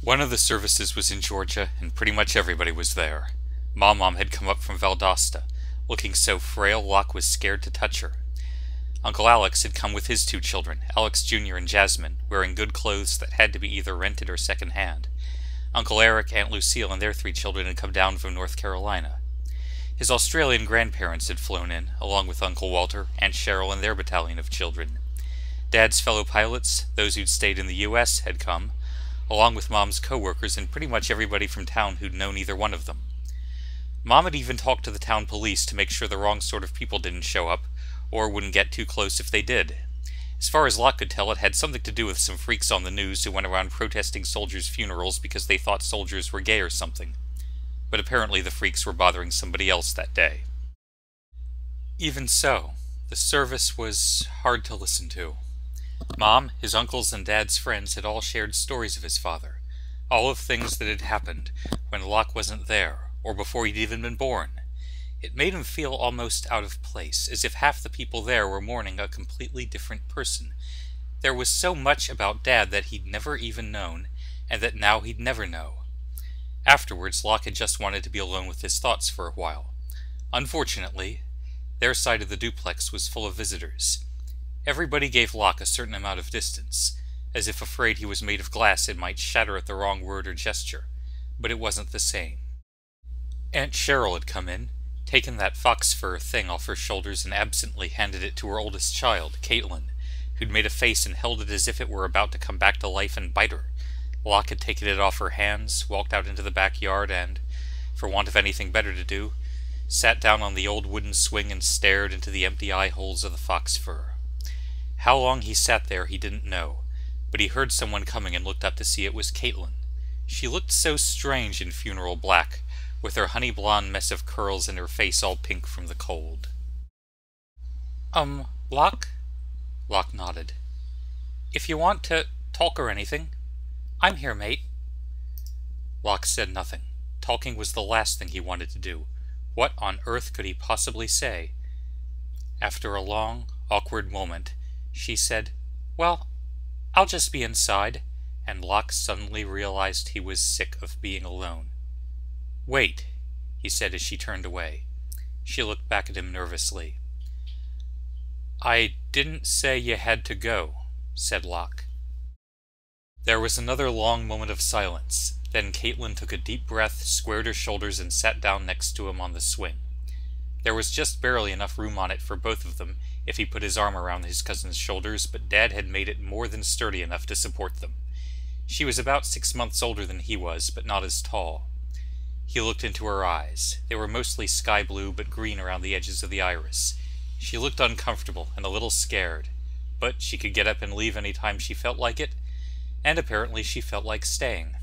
One of the services was in Georgia, and pretty much everybody was there. Mom had come up from Valdosta, looking so frail Locke was scared to touch her. Uncle Alex had come with his two children, Alex Jr. and Jasmine, wearing good clothes that had to be either rented or second-hand. Uncle Eric, Aunt Lucille, and their three children had come down from North Carolina. His Australian grandparents had flown in, along with Uncle Walter, Aunt Cheryl, and their battalion of children. Dad's fellow pilots, those who'd stayed in the U.S., had come, along with Mom's co-workers and pretty much everybody from town who'd known either one of them. Mom had even talked to the town police to make sure the wrong sort of people didn't show up, or wouldn't get too close if they did. As far as Locke could tell, it had something to do with some freaks on the news who went around protesting soldiers' funerals because they thought soldiers were gay or something. But apparently the freaks were bothering somebody else that day. Even so, the service was hard to listen to. Mom, his uncles, and Dad's friends had all shared stories of his father, all of things that had happened when Locke wasn't there, or before he'd even been born. It made him feel almost out of place, as if half the people there were mourning a completely different person. There was so much about Dad that he'd never even known, and that now he'd never know. Afterwards, Locke had just wanted to be alone with his thoughts for a while. Unfortunately, their side of the duplex was full of visitors. Everybody gave Locke a certain amount of distance, as if afraid he was made of glass and might shatter at the wrong word or gesture, but it wasn't the same. Aunt Cheryl had come in, taken that fox fur thing off her shoulders and absently handed it to her oldest child, Caitlin, who'd made a face and held it as if it were about to come back to life and bite her. Locke had taken it off her hands, walked out into the backyard, and, for want of anything better to do, sat down on the old wooden swing and stared into the empty eye holes of the fox fur. How long he sat there he didn't know, but he heard someone coming and looked up to see it was Caitlin. She looked so strange in funeral black, with her honey blonde mess of curls and her face all pink from the cold. Locke? Locke nodded. If you want to talk or anything, I'm here, mate. Locke said nothing. Talking was the last thing he wanted to do. What on earth could he possibly say? After a long, awkward moment, she said, Well, I'll just be inside, and Locke suddenly realized he was sick of being alone. Wait, he said as she turned away. She looked back at him nervously. I didn't say you had to go, said Locke. There was another long moment of silence. Then Caitlin took a deep breath, squared her shoulders, and sat down next to him on the swing. There was just barely enough room on it for both of them if he put his arm around his cousin's shoulders, but Dad had made it more than sturdy enough to support them. She was about 6 months older than he was, but not as tall. He looked into her eyes. They were mostly sky blue, but green around the edges of the iris. She looked uncomfortable and a little scared, but she could get up and leave any time she felt like it, and apparently she felt like staying.